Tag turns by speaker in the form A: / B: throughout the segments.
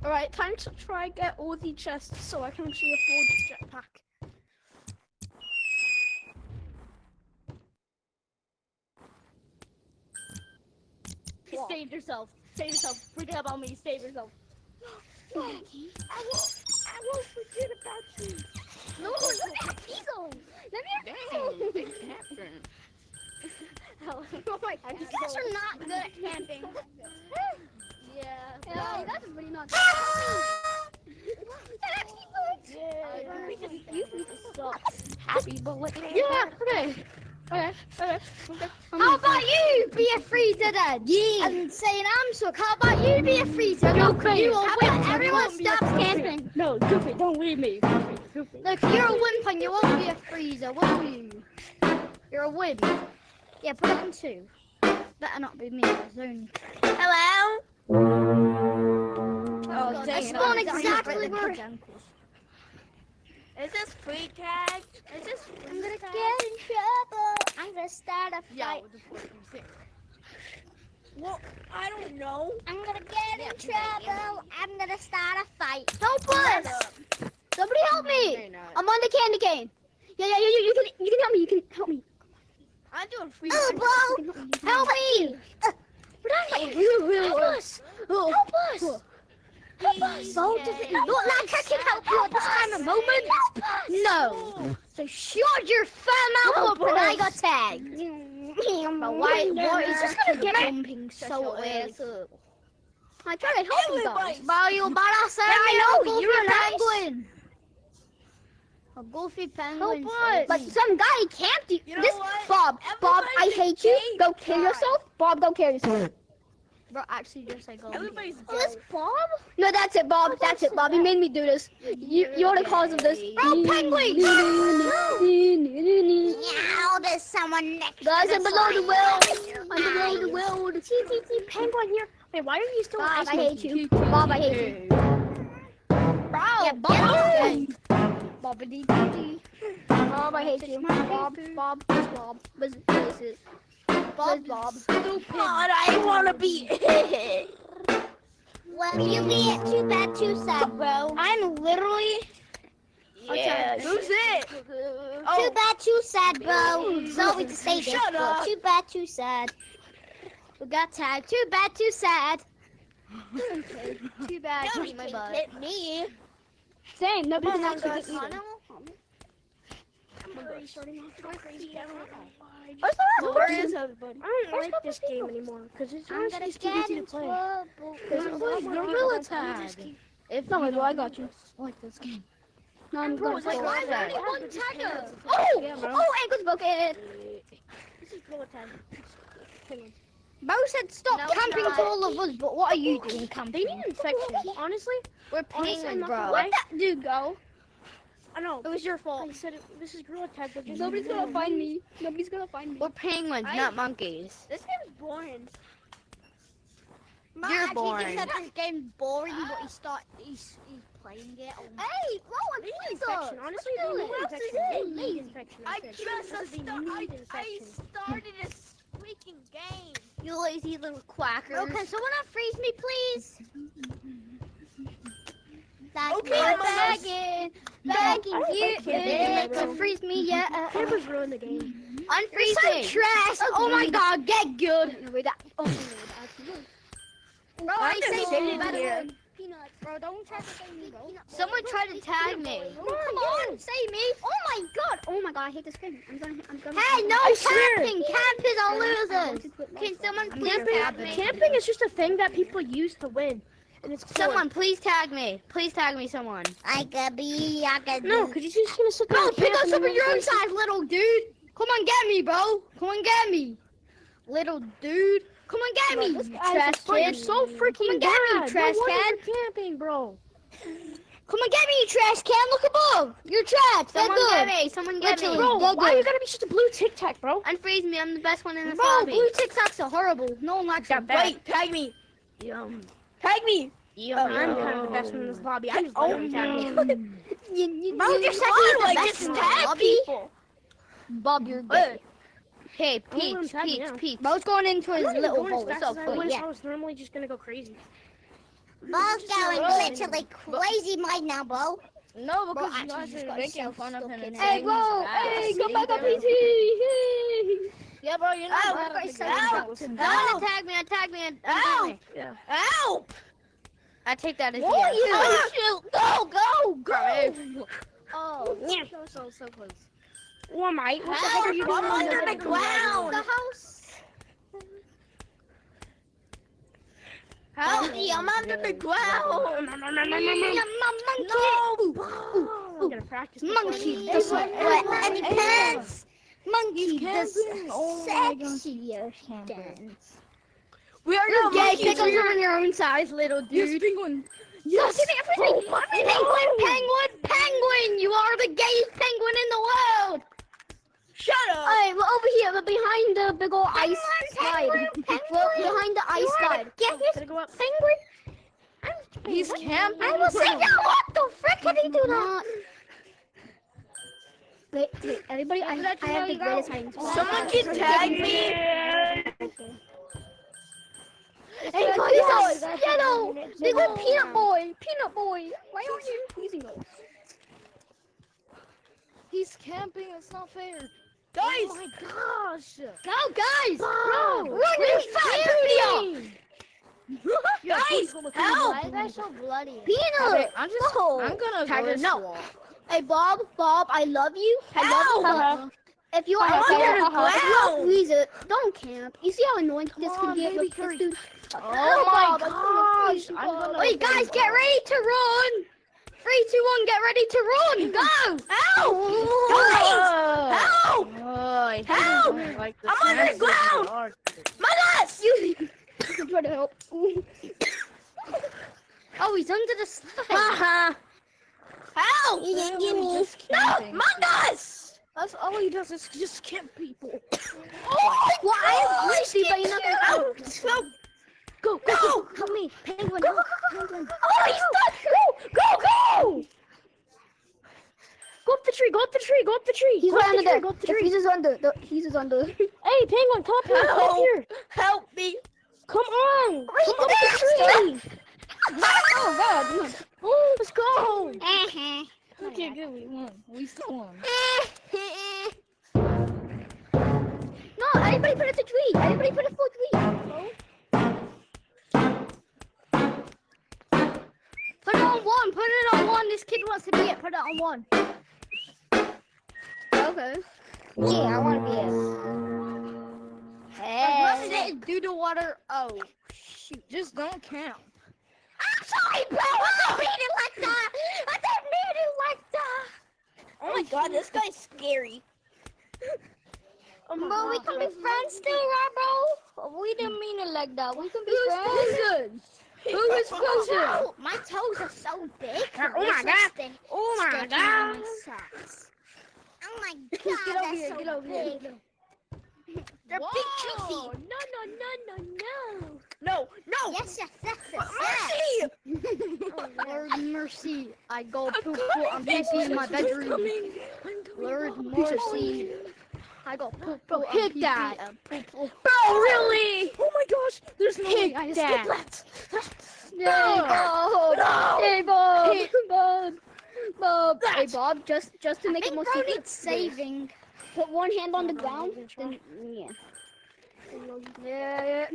A: Alright, time to try and get all the chests so I can actually afford the jetpack.
B: Save yourself. Save yourself. Forget about me. Save yourself.
A: No, I won't forget about you.
B: No, look at Eagle. Let me
A: Oh my god.
B: You guys are not good at camping. Yeah, you guys are really not good
A: Yeah.
B: because you suck.
A: Happy bullet. Yeah, okay. Okay.
B: How about you be a freezer then? Yeah. I'm saying I'm shook. How about you be a freezer? Look, you a wimp. Everyone stop camping.
A: No, Goofy, don't leave me. Goofy.
B: Look, you're a wimp and you won't be a freezer, will you? You're a wimp. Yeah, put it on 2. Better not be me. Zone.
C: Hello?
B: Oh,
A: dang
B: I
A: it.
B: spawned exactly where.
C: Is this free tag? Is this
B: I'm gonna get in trouble. I'm gonna start a fight.
C: Well, I don't know.
B: I'm gonna get in trouble. I'm gonna start a fight. Help us! Somebody help me! I'm on the candy cane. Yeah, you can help me. You can help me.
C: I'm doing free
B: Oh,
C: tag.
B: bro! Help me! Help us! Help us! Help us! Not like I can help you at this kind of moment. No. So shut your fat mouth up and I got tagged. But why is just gonna get jumping so early? I try to help you guys. Bro, you about to say I know you're a penguin. A goofy penguin. But some guy camped you.
C: You know
B: This
C: what?
B: Bob, I hate you.
C: gay
B: Go kill
C: guy.
B: yourself. Bob, go kill yourself. Bro, actually, just like
C: Everybody's
B: Oh, that's
C: gay.
B: Bob? No, that's it, Bob. That's it, Bob. You made me do this. You're the cause of this. Oh, penguin! Now there's someone next. Guys, I'm below the world. I'm below the world.
A: Penguin here. Wait, why are you still
B: Bob, I
A: ice
B: hate
A: making?
B: you. Bob, I hate you.
A: Bro.
B: Yeah, Bob. Bobbity-dee-dee. Bob, I hate you. Bob. Bob.
C: Stupid. God, I want to be it.
B: Well, you be it. Too bad, too sad, bro.
C: I'm literally... Yeah. Who's it?
B: Too bad, too sad, bro. Sorry to say this,
C: Shut
B: but
C: up.
B: too bad, too sad. We got tagged. Too bad, too sad. Too bad.
C: Nobody
B: My
C: can
B: butt.
C: hit me.
A: Same, nobody
C: Come
A: can
C: on,
A: actually
C: guys.
A: get either.
C: Where is everybody?
A: I don't like this game anymore because it's
B: I'm gonna
A: honestly too
B: get
A: easy to
B: in
A: play.
B: trouble.
A: Because it's like gorilla tag. If no, I got you. I like this game. No, I'm
C: Bro,
A: going
C: it's like
A: gorilla
C: I'm
A: tag.
C: only one tagger.
A: Yeah, bro.
B: Oh, ankle's broken.
C: This is gorilla tag.
B: Bo said stop
C: No,
B: camping
C: not.
B: to all of us, but what are you doing camping?
A: They need infection. Honestly,
B: We're
A: honestly,
B: penguins,
A: I'm not
B: bro.
A: gonna
B: Where'd
A: lie.
B: that dude go?
A: I know.
B: It was your fault.
A: I said this is gorilla tag, but just
B: Nobody's gonna find me.
A: Nobody's gonna find me.
B: We're penguins, not monkeys.
C: This game's boring.
B: You're
C: Actually,
B: boring.
C: He said this game's boring, but he's playing it.
B: Hey, Rowan,
A: They need
B: please
A: infection. Honestly, they need infection. They need infection.
C: I
A: That's it.
C: just
A: That's what they need infection.
C: started a freaking game.
B: You lazy little quackers.
C: Bro, can
B: someone unfreeze me, please?
C: Okay, I'm
B: begging
A: I don't
B: you.
A: like camping, bro.
B: Unfreeze me, yeah.
A: Campers ruin the game.
B: Unfreeze me. Trash. Oh my God, get good. Bro,
C: I'm
B: I
C: just
B: say
C: sitting
B: better
C: here.
B: than peanuts, bro. Don't try to say me, bro. Someone tried to tag me. Come on, say me. Oh my God. Oh my God, I hate this game. I'm gonna. Hey, no
A: I swear.
B: camping. Campers are losers. Can someone please tag me?
A: Camping is just a thing that people use to win, and it's cool.
B: Someone, please tag me. Please tag me, someone. I could be.
A: No, because you're just gonna sit there.
B: Bro,
A: and
B: pick
A: camp
B: up
A: and
B: some
A: then
B: of your own
A: it's
B: size, little dude. Come on, get me, bro. Come on, get me. Little dude. Come on, get me,
A: This
B: you
A: guy's
B: trash
A: bro, you're
B: kid.
A: so freaking
B: Come on, get me,
A: bad.
B: trash
A: no wonder
B: can.
A: you're camping, bro.
B: Come on, get me, you trash can. Look above. You're trash. Someone get me. Someone get me.
A: Bro,
B: Go
A: why you
B: good.
A: gotta be such a blue tic tac, bro?
B: Unfreeze me. I'm the best one in the
A: Bro,
B: lobby.
A: blue
B: Tic Tacs are horrible. No one likes them.
C: Wait, tag me.
A: Yum.
C: Tag me.
A: I'm kind of the best one in this lobby. I just
C: Oh,
A: literally tag me.
B: Bro, you're second
C: Like,
B: best
C: just
B: in the
C: tag
B: lobby.
C: people.
B: Bob, you're good. Hey,
A: I'm
B: Peach.
A: tagging now.
B: Bro's going into his
A: I'm not even
B: little
A: going
B: hole.
A: as
B: It's
A: fast
B: so
A: as I
B: good.
A: was.
B: Yeah.
A: I was normally just gonna go crazy.
B: Bo's going literally crazy right now, Bo.
A: No,
C: Bro,
A: because you
C: actually
A: guys
C: just
A: are
C: got
A: making
C: yourself
A: fun of him
C: stuck
A: and
C: in
A: saying
C: it.
A: he's bad.
C: hey,
A: See,
C: come back up,
A: they're-
C: PT.
A: Yeah, bro, you're not
B: Oh,
A: bad
B: what
A: at
B: if
A: the
B: I
A: game.
B: say
A: but
B: no?
A: listen,
B: Help!
A: Attack me, attack me,
B: Help!
A: Yeah.
B: Help!
A: I take that as
B: What are you
A: yes.
B: shoot? Go, go, go!
A: Oh,
B: Yeah.
A: so close.
C: What, mate? What the heck are you doing?
B: I'm under the ground!
C: The house.
B: Help me, I'm under the ground!
C: I'm gonna practice.
B: Monkey doesn't wear any pants! Monkey does sexiest dance.
C: We are
A: You're
C: no
A: gay
C: monkeys.
A: because you're your own size, little dude.
C: penguin.
B: Yes! Penguin! You are the gayest penguin in the world!
C: Shut up.
A: Hey, we're over here. We're behind the big old ice slide.
B: Penguin!
A: We're behind the ice slide.
B: Gayest
A: Go up.
B: penguin!
A: He's camping.
B: I will say, what the frick did he do that?
A: Wait, everybody, I have the greatest hiding spot.
C: Someone can tag me.
B: Hey,
A: Yes,
B: guys, yellow! Big old peanut boy!
A: Peanut boy, why aren't you pleasing us? He's camping. It's not fair.
C: Guys.
A: Oh my gosh.
B: Go, guys!
A: Bro,
B: Run, you fat video!
C: Guys,
B: help!
C: Why are you guys so bloody?
B: Peanut!
A: I'm just.
B: Go.
A: I'm gonna
B: Tiger,
A: go this
B: no.
A: wall.
B: Hey, Bob, I love you. I love you. If you are
C: I'm under the ground.
B: please don't camp. You see how annoying this can get with this dude?
A: Oh my gosh. I'm gonna.
B: Wait, guys, get ready to run! 3, 2, 1, get ready to run! Go!
C: Help! Help!
A: Oh, I
C: Help!
A: don't like the
C: I'm under the
A: chances
C: ground.
A: are-
C: My nuts!
B: You try to help. Oh, he's under the slide.
C: Help!
A: Just
C: No,
A: camping.
C: my nuts!
A: That's all he does is just camp people.
B: Oh, well, I am thirsty, but you're not gonna help.
C: Go,
B: Go! Help me, penguin.
C: Go!
B: Penguin.
C: Oh, he's stuck! Go! Go up the tree, go up the tree, go up the tree.
B: He's
C: Go up
B: right
C: the
B: under
C: tree,
B: there.
C: go up the
B: If
C: tree.
B: he's under. He's under.
C: Hey, penguin, come up here, come up here. Help me. Come on. Come up the tree.
B: Oh, God.
C: Oh, let's go.
A: Okay, good. We won. We still won.
B: No, everybody put it to tree. Everybody put it for tree. Put it on 1. Put it on 1. This kid wants to be it. Put it on 1. Okay. Yeah, I want to be it. Hey.
A: Do the water. Oh, shoot. Just don't camp.
B: I'm sorry, bro. I didn't mean it like that. I didn't mean it like that.
C: Oh my god, this guy's scary.
B: Bro, we can be friends still, right, bro? We didn't mean it like that. We can be friends.
A: Frozen? Who is frozen?
B: Oh, my toes are so big.
C: Oh my god. Oh my god.
B: Oh my god,
A: Get over
B: that's
A: here.
B: so
A: Get over
B: big.
A: here.
B: They're
A: Whoa.
B: big juicy.
A: No.
C: No, no.
B: Yes,
C: Mercy.
A: Lord mercy. I go poop on PC in my bedroom. Lord mercy. I go poop on
B: hit
A: PC
B: that.
A: and poop.
C: Bro, really? Oh my gosh. There's no way
A: Hit
C: I
A: that.
C: escaped that.
B: Hey, Bob.
C: No.
B: Hey, Bob.
A: Hit.
B: Bob. Hey,
C: That.
B: Bob, just to make it more
C: bro
B: secret.
C: needs saving.
B: Put one hand on the ground. Then, yeah. Yeah.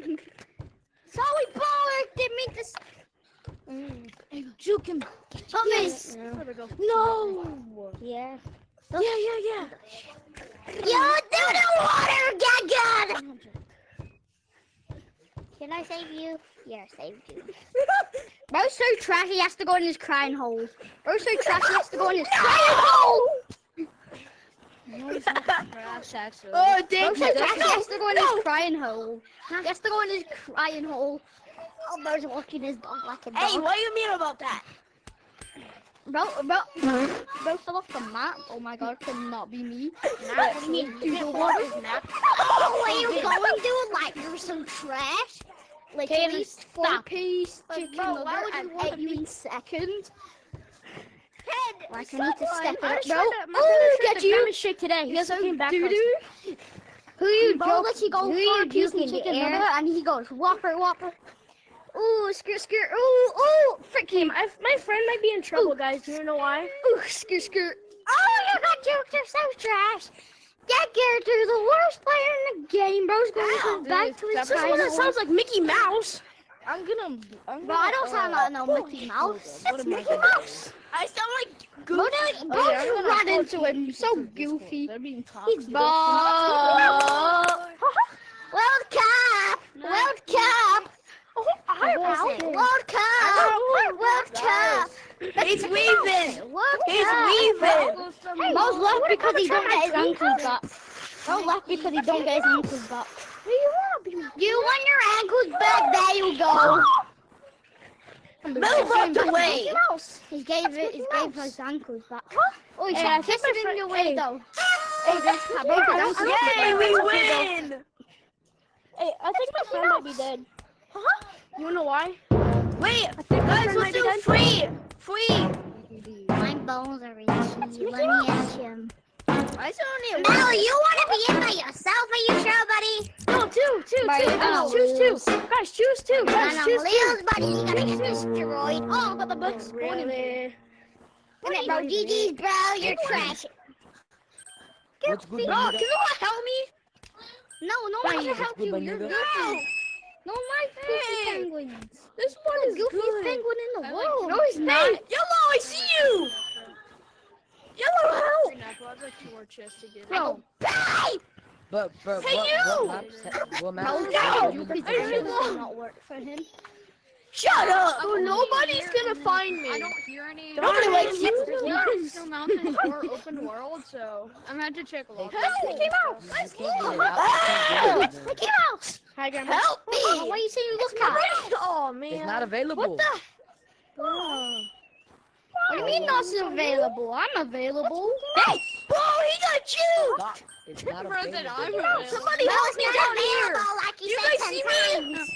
B: Sorry, Bob. Didn't mean to.
A: Juke him.
B: Help me.
A: There we go.
C: No.
B: Yeah.
C: Yeah.
B: You do the water, Gaga! Can I save you? Yeah, I saved you. Bro's so trash he has to go in his crying hole. Bro's so trash he has to go in his crying hole!
A: No, he's not trash, actually.
C: Oh, dang.
B: Bro's so trash he has to go in
C: No.
B: his crying hole. He has to go in his crying hole. Oh, Bro's walking his dog like a dog.
C: Hey, what do you mean about that?
B: Bro fell off the map. Oh my god, cannot be me.
A: Not me.
B: Do the water. Oh, where you going, dude? Like, you're so trash. Like,
A: Okay,
B: at least
A: stop.
B: 4-piece
A: Like,
B: chicken
A: bro,
B: liver
A: why would you
B: and
A: want to
B: ate you
A: be-
B: in second.
C: Head.
B: Like, I need to step it up, bro.
C: My
B: Oh,
C: brother
B: get you.
C: Lemon shake today. He also came back.
B: Who you
A: Bro,
B: joke?
A: let you go
B: Who you
A: for a piece
B: juking
A: of
B: the
A: chicken
B: air?
A: liver?
B: And he goes, Whopper. Ooh, skirt, skirt. Ooh,
C: Okay,
B: freaking.
C: my friend might be in trouble, guys. Do you know why?
B: Ooh, skirt, skirt. Oh, you got jokes are so trash. That character is the worst player in the game, bro's going to go back to his
C: This one that
B: childhood.
C: sounds like Mickey Mouse.
A: I'm gonna.
B: Bro, I don't sound like no Mickey Mouse.
C: What am I gonna do? I sound like
B: Bro,
A: Oh, yeah, I'm
B: you
A: gonna
B: run
A: talk
B: into
A: to
B: him.
A: you
B: So
A: through Discord.
B: goofy.
A: They're being
B: He's
A: toxic.
B: World Cup! World Cup! World Cup! World Cup!
C: He's weaving.
B: World
C: He's
B: Cup!
C: weaving.
B: Mo's left because he don't get his ankles back. Mo's left because he don't get his ankles back. You want your ankles back? There you go.
C: Move out the way.
B: He gave his ankles back. Oh, he
C: Hey,
B: should
C: I
B: have
C: think
B: kissed
C: my
B: him in your
C: friend-
B: way though. Hey, I broke his ankles.
C: Yay, we win. Hey, I think my friend might be dead. You wanna know why? Wait, guys, let's do free.
B: My bones are itchy. Let me ask him.
A: I don't
B: Mel, you want to be in by yourself? Are you sure, buddy?
C: No, two.
B: Oh,
C: Choose two. Guys, choose two. Guys,
B: No,
C: choose two.
B: Leo's buddy, you gotta get destroyed. Oh, but the book's
C: Really?
B: bro, GG's, bro, you're trash.
D: What's good,
B: Bro,
D: Benita?
B: can you help me? No one can help
D: good,
B: you. You're
D: Benita?
B: goofy. No, my goofy
C: Hey,
B: penguins.
C: This one is
B: Goofy
C: good.
B: penguin in the
A: I
B: world.
A: like
C: No, he's not. Yellow, I see you. Yellow, help.
A: I'd like to war chest again.
B: Bro,
D: But
C: Hey,
D: what
C: you!
D: maps? What
B: no,
D: maps?
C: no,
B: you
C: I
B: could
C: really
B: not work for him.
C: Shut up.
A: Oh,
C: Nobody's gonna find me.
A: I don't hear any.
C: Nobody likes you.
A: Snow Mountain or open world, so I'm gonna have to check a lot.
C: Help, Mickey Mouse.
D: You can't get it out.
B: Mickey Mouse!
C: Hi, Grandma.
B: Help me! What are you saying you look at?
C: Oh man.
D: It's not available.
B: What the? What do you mean not available? I'm available.
C: Hey, bro, he got you.
D: Stop. It's not
A: Bro, that
D: available.
A: I'm available.
C: Somebody
B: No,
C: help
B: it's
C: me
B: not
C: down here.
B: available, like you
C: You
B: said
C: guys
B: 10
C: see me?
B: times.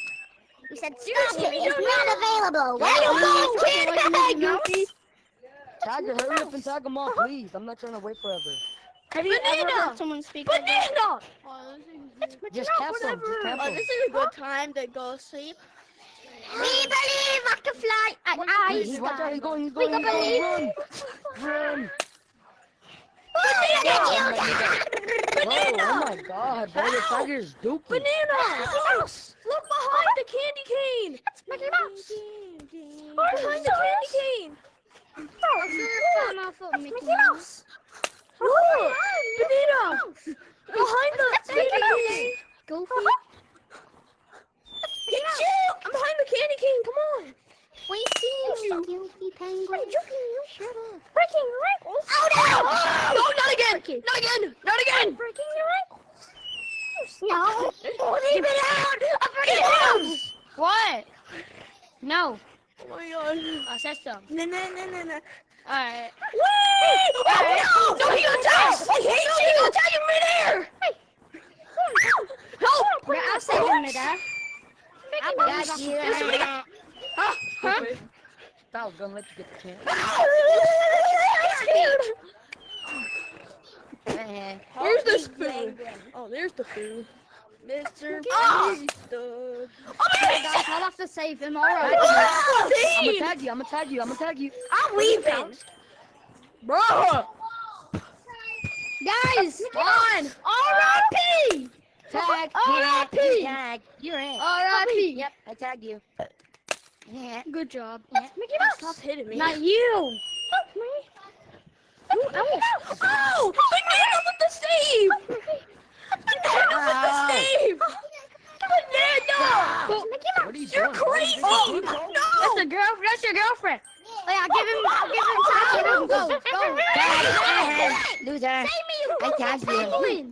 B: You said
C: You
B: stop
C: guys
B: it.
C: see me
B: It's
C: down
B: not available.
C: Where you go, kid?
D: Tiger, hurry up and tag them all, please. I'm not trying to wait forever.
C: Have you ever heard someone speak like that?
A: Oh, this is
D: Just cap them. Just cap them.
C: is a good time to go sleep.
B: We believe I can fly at
D: He's watch out. He's going. He's
B: We
D: going.
B: can
D: He's
B: believe.
D: going. Run.
B: Banana!
D: Bro, oh my God, bro, the tiger is dookie.
C: Banana! Look behind the candy cane!
B: Mickey Mouse!
C: Behind the candy cane!
B: Mickey Mouse!
C: Look! Banana! Behind the candy cane!
B: Goofy!
C: Get you! I'm behind the candy cane, come on!
B: We see you, Goofy penguin. Shut up.
C: Breaking your ankles!
B: Oh no!
C: No, not again! Not again! Not again! Breaking your ankles!
B: No!
C: Leave it out! I'm breaking it out!
A: what? No.
C: Oh my god.
A: I said so.
C: No.
A: Alright.
C: Wait! Oh, no! No, he got tagged! I hate you! He got tagged in midair! Help!
B: Yeah, I'll say him midair.
A: I
B: got
A: you.
C: There's somebody got... Huh?
D: I was gonna let you get the chance.
C: Where's the spoon? Oh, there's the food. Mr.
B: Oh!
C: Beastie.
B: Guys, I'll have to save him. Alright.
C: Oh,
D: I'm
C: Dave!
D: gonna tag you. I'm gonna tag you. I'm gonna tag you.
C: I'm leaving. Bro!
B: Guys!
C: On! R.I.P.
D: Tag.
C: R.I.P.
D: Tag. You're in.
B: R.I.p.
D: Yep, I tagged you. Yeah.
B: Good job.
C: Mickey Mouse! Stop hitting me.
B: Not you!
C: Fuck me. Oh! Banana with the save! Banana with the save! Banana!
D: What are you
C: You're
D: doing?
C: crazy!
D: Oh,
C: No!
B: That's your girlfriend. Oh yeah, I'll give him time. Let him go. Go.
D: Loser.
B: Save me,
D: I tagged you.
B: penguin.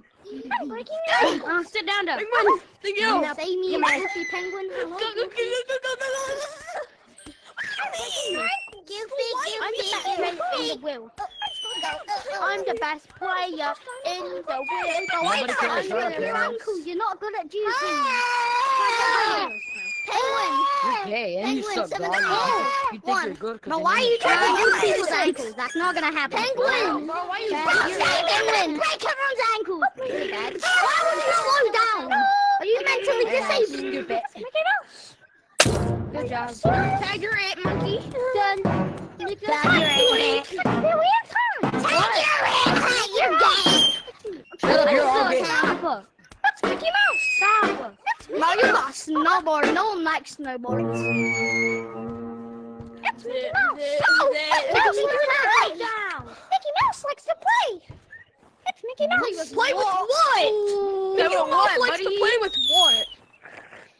B: Sit down though.
C: Penguin! Thank you!
B: Save me, goofy penguin. Hello,
C: Go, go, go,
B: goofy.
C: go, go, go, go.
B: I'm the best player in the world.
D: Nobody cares. Shut up,
B: Your
D: Karen.
B: uncle, you're not good at juicing. Penguin.
D: You're gay and you
B: Penguin,
D: suck, dog.
B: 7
D: You think
B: One.
D: you're good? 'cause
B: No,
D: you're
B: why are you
D: not.
B: trying to do people's ankles? That's not gonna happen. Penguin!
A: Bro, why you
B: Penguin! Break everyone's ankles! Why would you slow down? Are you mentally disabled?
D: Stupid.
B: Mickey Mouse!
C: Good job. Tag your aunt, monkey.
B: Done.
C: Tag your aunt.
B: You're gay.
D: Shut up, you're all gay.
B: Stop.
C: That's Mickey Mouse.
B: Stop.
A: Now you got a snowboard. No one likes snowboards.
C: That's Mickey
B: Mouse. Mickey Mouse likes to play. It's Mickey Mouse.
C: Play with what?
A: Ooh.
C: Mickey Mouse
D: what,
C: likes to play with what?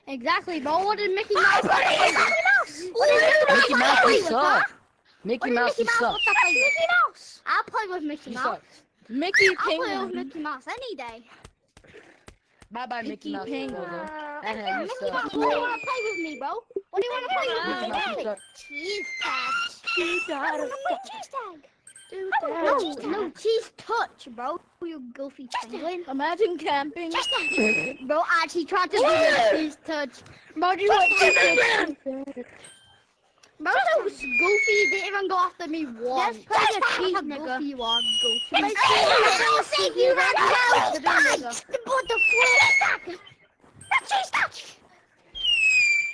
A: Exactly, bro. What did Mickey Mouse like to play with?
D: Mickey Mouse, you
A: with, huh?
D: suck. Mickey Mouse, you suck.
A: Mickey Mouse. I'll play with Mickey
D: You
A: Mouse.
D: suck.
C: Mickey
A: I'll play with
C: Penguin.
A: Mickey Mouse any day.
D: Bye-bye, Mickey Mouse.
C: Penguin.
D: You
A: Mickey
D: suck.
A: Mouse, what do you want to play with me, bro? What do you want to play
D: Mickey
A: with
D: Mouse,
A: me?
D: you suck.
A: Cheese touch.
C: Cheese tag.
A: No, cheese touch, bro. You goofy penguin.
C: Imagine camping.
A: Bro, actually tried to do the cheese touch. Bro, do you want cheese touch? Bro, that was goofy. Didn't even go after me once.
B: Just play the cheese,
A: How
B: nigga.
A: goofy you are, goofy.
B: I'll save you right now. The flip. Not cheese touch.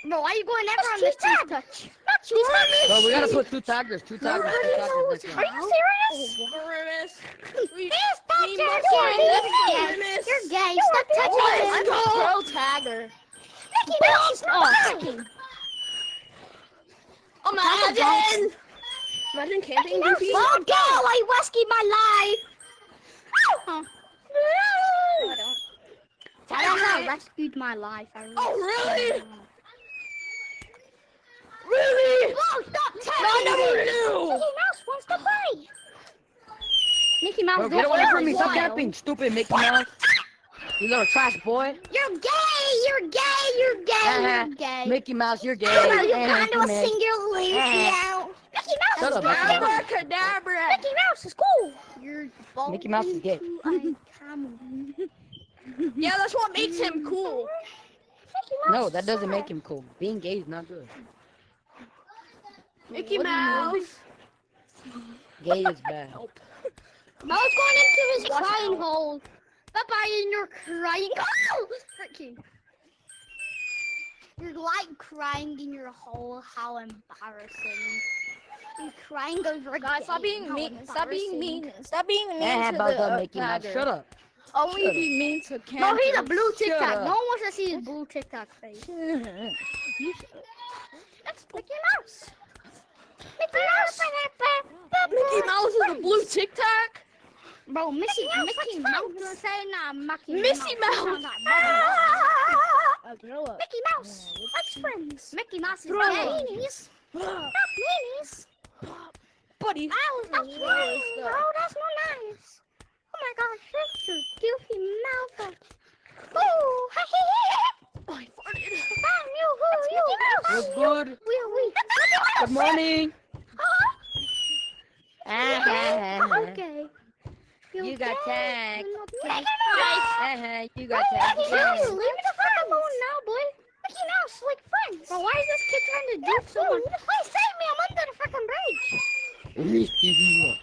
A: Bro, why are you going ever on this cheese touch?
B: Not cheese touch.
D: Bro, we gotta put two tigers. Two tigers.
B: Are you serious?
C: Grimace.
B: Please touch
C: We
B: your
C: must
B: gay. You're gay. Stop touching
C: I'm
B: me.
C: a pro tagger.
B: Mickey Mouse.
A: Oh,
C: Imagine. Imagine camping, Goofy.
B: Oh, go! I rescued my life.
A: I don't know. Rescued my life. I really
C: Oh, really?
B: Really? Oh, stop touching
C: No.
B: Mickey Mouse wants to play.
A: Mickey Mouse.
D: Bro, get away from me. Stop camping, stupid Mickey Mouse. You little trash boy.
B: You're gay. You're gay. You're gay. You're gay.
D: Mickey Mouse, you're gay.
B: You kind of a
D: Mickey
B: singular meow. Mickey Mouse
D: Shut
B: is
D: up, Mickey
B: gay.
D: Mouse.
C: Abracadabra.
B: Mickey Mouse is cool.
A: You're
D: Mouse is gay.
C: Yeah, that's what makes him cool.
B: Mickey Mouse
D: No, that
B: is
D: doesn't
B: sad.
D: make him cool. Being gay is not good.
C: Mickey Mouse.
D: Gay is bad.
A: Mouse going into his crying hole. Bye-bye in your crying hole. Frick you. You're like crying in your hole. How embarrassing. You're crying over a
C: Guys, stop
A: game.
C: being
A: How
C: mean. Stop being
A: embarrassing.
C: mean. Stop being mean
D: Yeah,
C: to
D: about
C: the
D: that Mickey Mouse.
C: tagger.
D: Shut up.
C: Only
D: Shut
C: be mean to
A: No,
C: campers.
A: he's a blue Tic
D: Shut
A: Tac.
D: up.
A: No one wants to see his blue Tic Tac face.
B: That's Mickey Mouse. Mickey Mouse.
C: Mickey Mouse is a blue Tic Tac.
A: Bro, Mickey Mouse. Don't say nah,
C: Missy Mouse.
B: Mickey Mouse likes friends.
A: Mickey Mouse is
C: Bro.
B: Not
A: gay.
B: meanies. Not meanies.
C: Buddy.
B: Stop playing, bro. That's not nice. Oh my gosh, that's your goofy mouth. Ooh, ha ha
C: Oh, he farted.
B: ha.
D: What's good? Good morning.
A: Okay.
D: You got tagged.
B: Mickey Mouse.
D: You got
B: Mickey
D: tagged.
B: Mouse, leave me the fuck alone now, boy. Mickey Mouse, like friends.
A: Bro, why is this kid trying to do someone?
B: Please save me. I'm under the fucking bridge.
D: Mickey Mouse.